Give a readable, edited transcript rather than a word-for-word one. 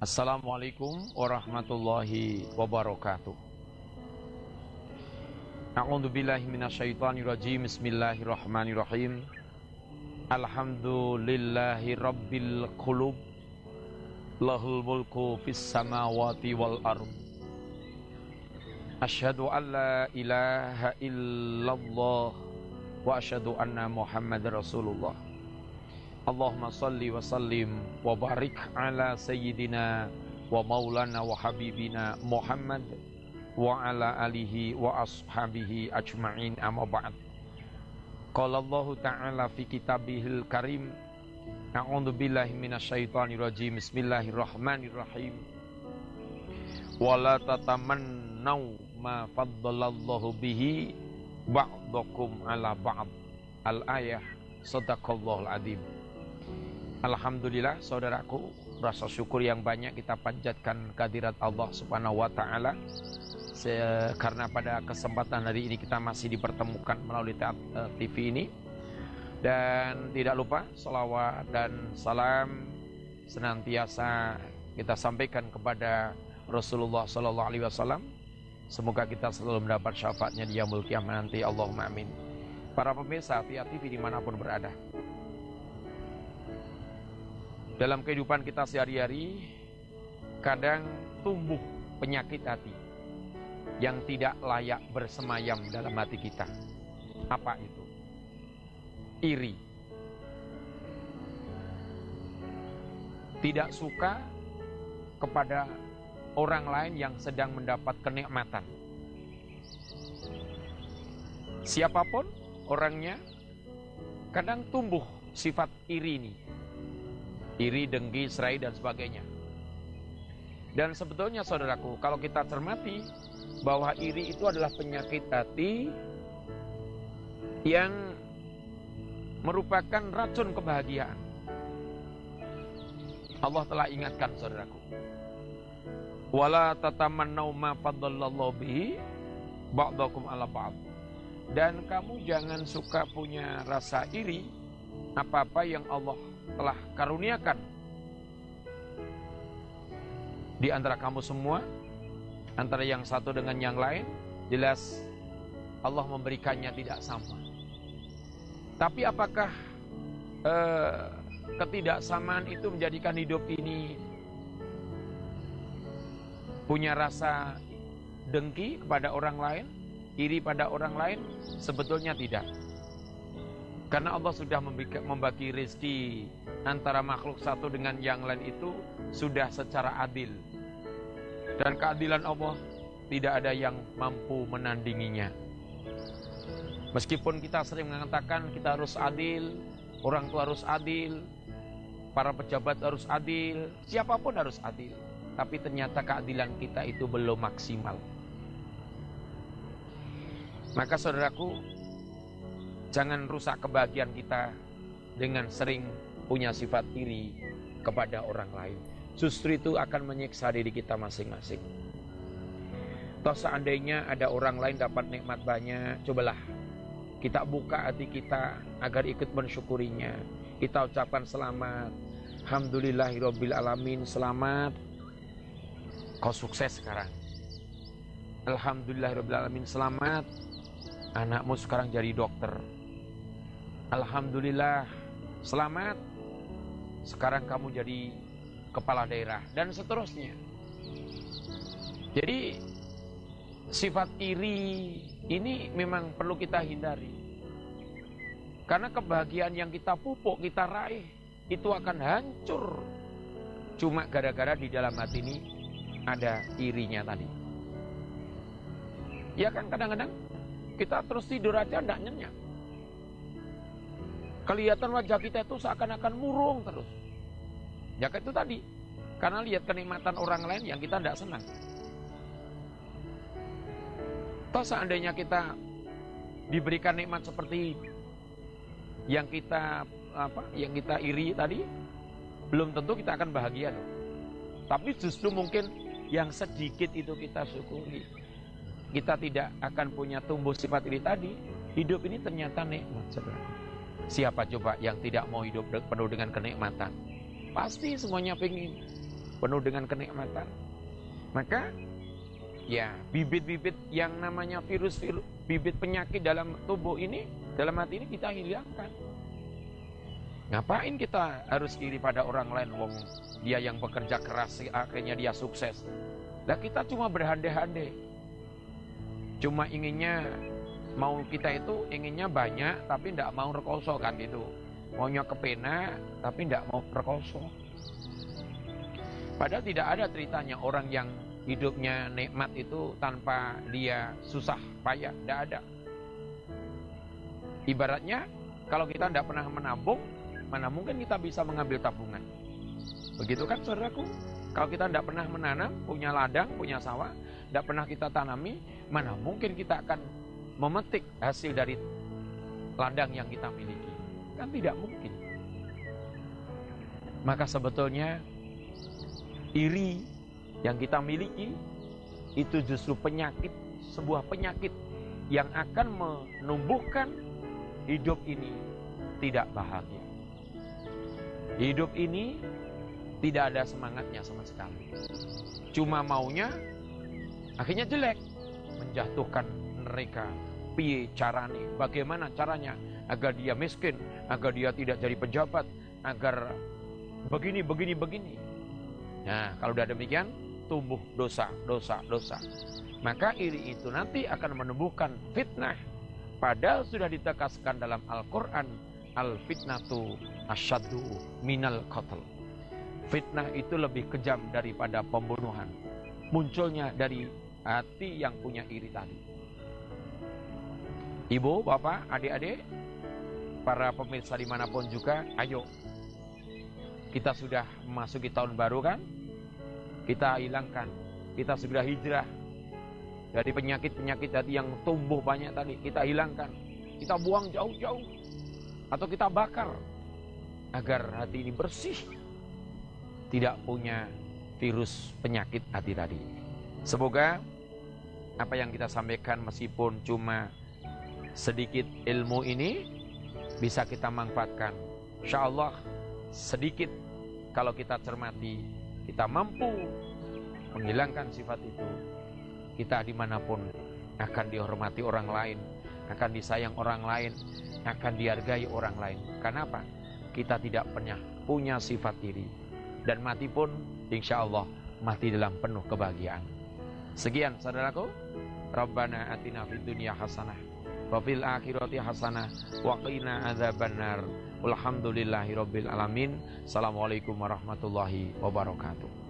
Assalamualaikum warahmatullahi wabarakatuh. A'udzu billahi minasyaitonir rajim. Bismillahirrahmanirrahim. Alhamdulillahi rabbil qulub. Lahul mulku fis samawati wal ardh. Asyhadu an la ilaha illallah wa asyhadu anna Muhammadar Rasulullah. Allahumma salli wa sallim wa barik ala sayyidina wa maulana wa habibina Muhammad wa ala alihi wa ashabihi ajma'in, amma ba'd. Qala Allah ta'ala fi kitabihil karim, a'udzu billahi minasyaitonir rajim. Bismillahirrahmanirrahim. Wala tatamannaw ma faddalallahu bihi ba'dakum ala ba'd. Al-ayah. Shadaqallahul adzim. Alhamdulillah, saudaraku, rasa syukur yang banyak kita panjatkan kehadirat Allah Subhanahu wa taala karena pada kesempatan hari ini kita masih dipertemukan melalui TV ini. Dan tidak lupa salawat dan salam senantiasa kita sampaikan kepada Rasulullah sallallahu alaihi wasallam. Semoga kita selalu mendapat syafaatnya di yaumul qiyamah nanti. Allahumma amin. Para pemirsa Via TV dimanapun berada, dalam kehidupan kita sehari-hari kadang tumbuh penyakit hati yang tidak layak bersemayam dalam hati kita. Apa itu? Iri. Tidak suka kepada orang lain yang sedang mendapat kenikmatan. Siapapun orangnya, kadang tumbuh sifat iri ini. Iri, dengki, serai, dan sebagainya. Dan sebetulnya saudaraku, kalau kita cermati bahwa iri itu adalah penyakit hati yang merupakan racun kebahagiaan. Allah telah ingatkan saudaraku, wala tatamannaw ma faddallallahu bihi ba'dakum ala ba'd. Dan kamu jangan suka punya rasa iri apa-apa yang Allah telah karuniakan di antara kamu semua, antara yang satu dengan yang lain. Jelas Allah memberikannya tidak sama. Tapi apakah ketidaksamaan itu menjadikan hidup ini punya rasa dengki kepada orang lain, iri pada orang lain? Sebetulnya tidak. Karena Allah sudah membagi rezeki antara makhluk satu dengan yang lain itu sudah secara adil. Dan keadilan Allah tidak ada yang mampu menandinginya. Meskipun kita sering mengatakan kita harus adil, orang tua harus adil, para pejabat harus adil, siapapun harus adil. Tapi ternyata keadilan kita itu belum maksimal. Maka saudaraku, jangan rusak kebahagiaan kita dengan sering punya sifat iri kepada orang lain. Justru itu akan menyiksa diri kita masing-masing. Toh seandainya ada orang lain dapat nikmat banyak, cobalah kita buka hati kita agar ikut mensyukurinya. Kita ucapkan selamat, alhamdulillahirabbil alamin, selamat, kau sukses sekarang. Alhamdulillahirabbil alamin, selamat, anakmu sekarang jadi dokter. Alhamdulillah, selamat, sekarang kamu jadi kepala daerah, dan seterusnya. Jadi sifat iri ini memang perlu kita hindari. Karena kebahagiaan yang kita pupuk, kita raih, itu akan hancur cuma gara-gara di dalam hati ini ada irinya tadi. Ya kan, kadang-kadang kita terus tidur aja tidak nyenyak. Kelihatan wajah kita itu seakan-akan murung terus. Ya itu tadi, karena lihat kenikmatan orang lain yang kita tidak senang. Toh seandainya kita diberikan nikmat seperti yang kita iri tadi, belum tentu kita akan bahagia loh. Tapi justru mungkin yang sedikit itu kita syukuri. Kita tidak akan punya tumbuh sifat iri tadi. Hidup ini ternyata nikmat, saudara. Siapa coba yang tidak mau hidup penuh dengan kenikmatan? Pasti semuanya pengen. penuh dengan kenikmatan. Maka ya bibit-bibit yang namanya virus, bibit penyakit dalam tubuh ini, dalam hati ini kita hilangkan. Ngapain kita harus iri pada orang lain, wong dia yang bekerja keras akhirnya dia sukses. Lah kita cuma berhandai-handai. Cuma inginnya, mau kita itu inginnya banyak tapi tidak mau rekoso kan gitu. Maunya kepena tapi tidak mau rekoso. Padahal tidak ada ceritanya orang yang hidupnya nikmat itu tanpa dia susah payah, tidak ada. Ibaratnya kalau kita tidak pernah menabung, mana mungkin kita bisa mengambil tabungan. Begitu kan saudaraku? Kalau kita tidak pernah menanam, punya ladang, punya sawah, tidak pernah kita tanami, mana mungkin kita akan memetik hasil dari ladang yang kita miliki? Kan tidak mungkin. Maka sebetulnya iri yang kita miliki itu justru penyakit, sebuah penyakit yang akan menumbuhkan hidup ini tidak bahagia. Hidup ini tidak ada semangatnya sama sekali. Cuma maunya akhirnya jelek, menjatuhkan mereka. Piye carane? Bagaimana caranya agar dia miskin, agar dia tidak jadi pejabat, agar begini. Nah, kalau sudah demikian, tumbuh dosa. Maka iri itu nanti akan menumbuhkan fitnah. Padahal sudah ditegaskan dalam Al-Quran, al-fitnatu asyaddu minal qatl. Fitnah itu lebih kejam daripada pembunuhan. Munculnya dari hati yang punya iri tadi. Ibu, bapak, adik-adik, para pemirsa dimanapun juga, ayo. Kita sudah memasuki tahun baru kan? Kita hilangkan, kita segera hijrah dari penyakit-penyakit hati yang tumbuh banyak tadi. Kita hilangkan, kita buang jauh-jauh, atau kita bakar agar hati ini bersih, tidak punya virus penyakit hati tadi. Semoga apa yang kita sampaikan meskipun cuma sedikit ilmu ini bisa kita manfaatkan. Insya Allah sedikit kalau kita cermati, kita mampu menghilangkan sifat itu, kita dimanapun akan dihormati orang lain, akan disayang orang lain, akan dihargai orang lain. Kenapa? Kita tidak pernah punya sifat iri, dan mati pun insya Allah mati dalam penuh kebahagiaan. Sekian saudaraku, Rabbana atina fid dunya hasanah wa fil akhirati hasanah wa qina adzabannar. Walhamdulillahirabbil alamin. Assalamualaikum warahmatullahi wabarakatuh.